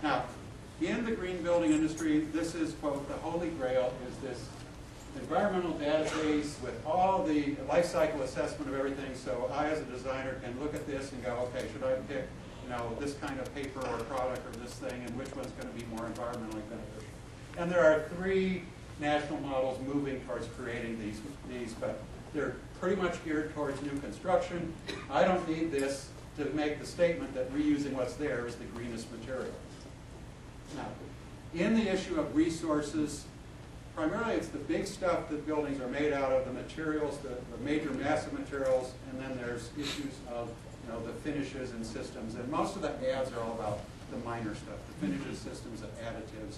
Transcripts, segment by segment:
Now, in the green building industry, this is, quote, the holy grail is this environmental database with all the life cycle assessment of everything, so I as a designer can look at this and go, okay, should I pick this kind of paper or product or this thing, and which one's going to be more environmentally beneficial? And there are 3 national models moving towards creating these, but they're pretty much geared towards new construction. I don't need this to make the statement that reusing what's there is the greenest material. Now, in the issue of resources, primarily it's the big stuff that buildings are made out of, the materials, the major massive materials, and then there's issues of the finishes and systems. And most of the ads are all about the minor stuff, the finishes, systems, and additives.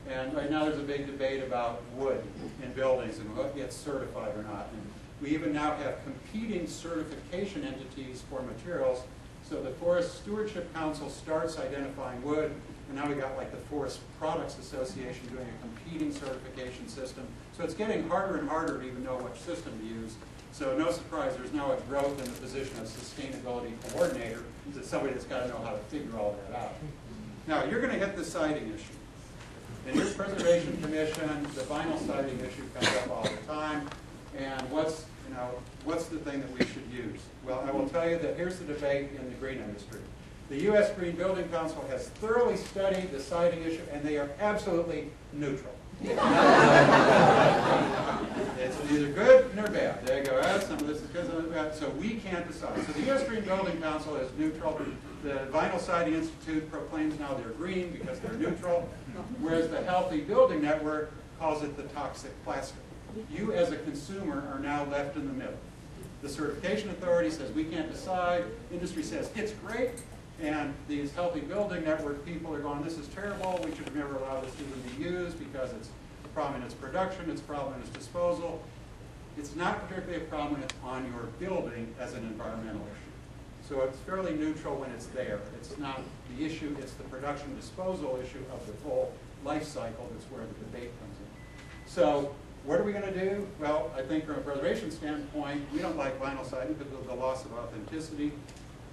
And right now there's a big debate about wood in buildings and what gets certified or not. And we even now have competing certification entities for materials. So the Forest Stewardship Council starts identifying wood, and now we got like the Forest Products Association doing a competing certification system. So it's getting harder and harder to even know which system to use. So no surprise, there's now a growth in the position of sustainability coordinator. It's somebody that's got to know how to figure all that out. Now, you're going to hit the siding issue. In your preservation commission, the vinyl siding issue comes up all the time. And what's the thing that we should use? Well, I will tell you that here's the debate in the green industry. The U.S. Green Building Council has thoroughly studied the siding issue, and they are absolutely neutral. It's neither good nor bad. They go, some of this is good, some of this is bad, so we can't decide. So the U.S. Green Building Council is neutral. The Vinyl Siding Institute proclaims now they're green because they're neutral, whereas the Healthy Building Network calls it the toxic plastic. You as a consumer are now left in the middle. The certification authority says we can't decide. Industry says it's great. And these Healthy Building Network people are going, this is terrible. We should have never allowed this to even be used because it's a problem in its production, it's a problem in its disposal. It's not particularly a problem when it's on your building as an environmental issue. So it's fairly neutral when it's there. It's not the issue, it's the production disposal issue of the full life cycle that's where the debate comes in. So what are we going to do? Well, I think from a preservation standpoint, we don't like vinyl siding because of the loss of authenticity.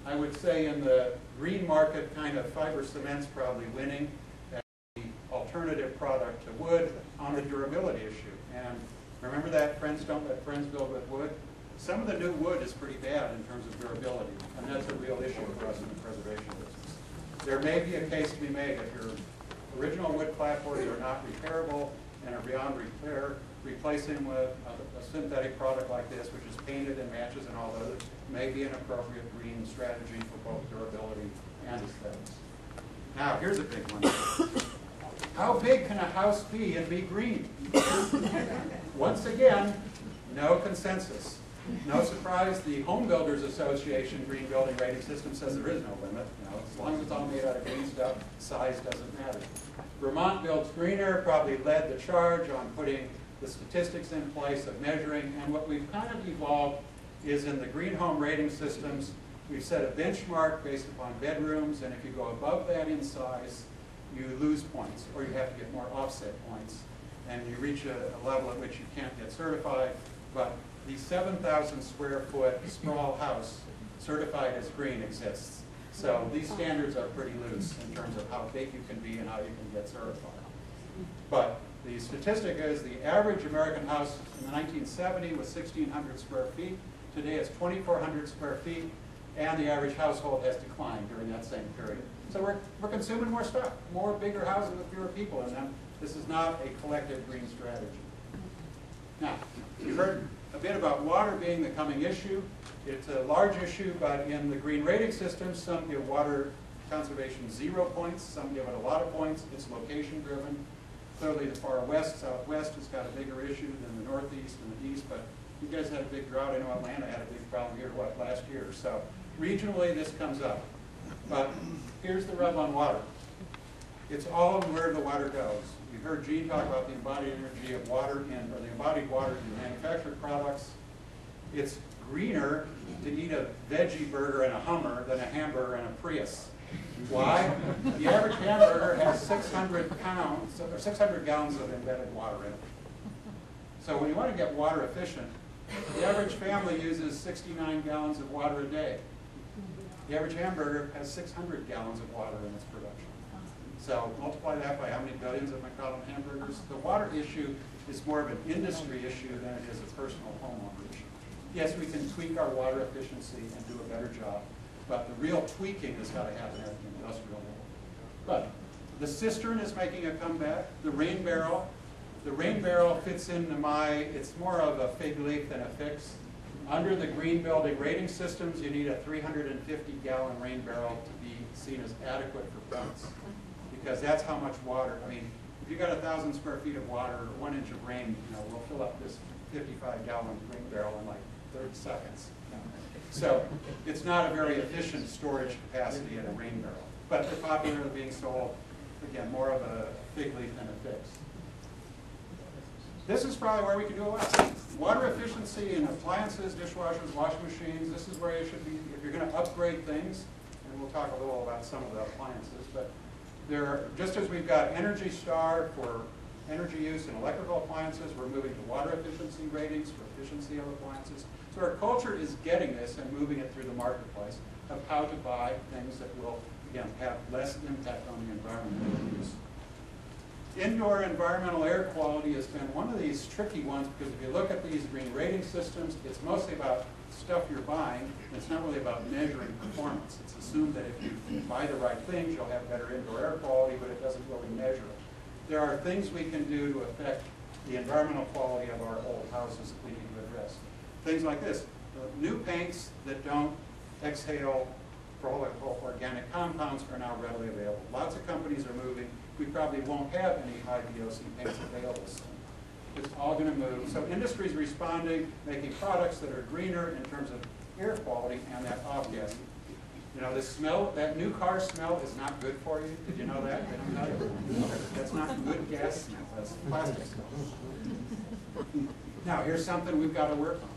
I would say in the green market, kind of fiber cement's probably winning as the alternative product to wood on the durability issue. And remember that friends don't let friends build with wood? Some of the new wood is pretty bad in terms of durability, and that's a real issue for us in the preservation business. There may be a case to be made if your original wood clapboards are not repairable and are beyond repair, replacing with a synthetic product like this, which is painted and matches and all those, may be an appropriate green strategy for both durability and aesthetics. Now, here's a big one. How big can a house be and be green? Once again, no consensus. No surprise, the Home Builders Association Green Building Rating System says there is no limit. As long as it's all made out of green stuff, size doesn't matter. Vermont Builds Greener probably led the charge on putting the statistics in place of measuring, and what we've kind of evolved is in the green home rating systems, we've set a benchmark based upon bedrooms, and if you go above that in size, you lose points, or you have to get more offset points, and you reach a level at which you can't get certified. But the 7,000 square foot sprawl house certified as green exists. So these standards are pretty loose in terms of how big you can be and how you can get certified. But the statistic is the average American house in the 1970s was 1,600 square feet. Today it's 2,400 square feet, and the average household has declined during that same period. So we're consuming more stuff, more bigger houses with fewer people in them. This is not a collective green strategy. Now, you've heard a bit about water being the coming issue. It's a large issue, but in the green rating system, some give water conservation 0 points, some give it a lot of points. It's location driven. Clearly the far west, southwest has got a bigger issue than the northeast and the east, but you guys had a big drought. I know Atlanta had a big problem here, last year. So regionally this comes up. But here's the rub on water. It's all in where the water goes. You heard Gene talk about the embodied energy of water or the embodied water in manufactured products. It's greener to eat a veggie burger and a Hummer than a hamburger and a Prius. Why? The average hamburger has 600 pounds or 600 gallons of embedded water in it. So when you want to get water efficient, the average family uses 69 gallons of water a day. The average hamburger has 600 gallons of water in its production. So multiply that by how many billions of McDonald's hamburgers. The water issue is more of an industry issue than it is a personal homeowner issue. Yes, we can tweak our water efficiency and do a better job, but the real tweaking has got to happen at the industrial level. But the cistern is making a comeback. The rain barrel fits into it's more of a fig leaf than a fix. Under the green building rating systems, you need a 350-gallon rain barrel to be seen as adequate for plants, because that's how much water. I mean, if you got 1,000 square feet of water or 1 inch of rain, we'll fill up this 55-gallon rain barrel in like 30 seconds. So it's not a very efficient storage capacity in a rain barrel, but they're popularly being sold, again, more of a fig leaf than a fix. This is probably where we can do a lot. Water efficiency in appliances, dishwashers, washing machines, this is where you should be, if you're going to upgrade things, and we'll talk a little about some of the appliances, but just as we've got Energy Star for energy use in electrical appliances, we're moving to water efficiency ratings for efficiency of appliances. So our culture is getting this and moving it through the marketplace of how to buy things that will, again, have less impact on the environment use. Indoor environmental air quality has been one of these tricky ones, because if you look at these green rating systems, it's mostly about stuff you're buying, and it's not really about measuring performance. It's assumed that if you buy the right things, you'll have better indoor air quality, but it doesn't really measure it. There are things we can do to affect the environmental quality of our old houses that we need to address. Things like this, new paints that don't exhale organic compounds are now readily available. Lots of companies are moving. We probably won't have any high VOC paints available soon. It's all going to move. So industry's responding, making products that are greener in terms of air quality and that off-gas. The smell, that new car smell is not good for you. Did you know that? That's not good gas smell. That's plastic smell. Now, here's something we've got to work on.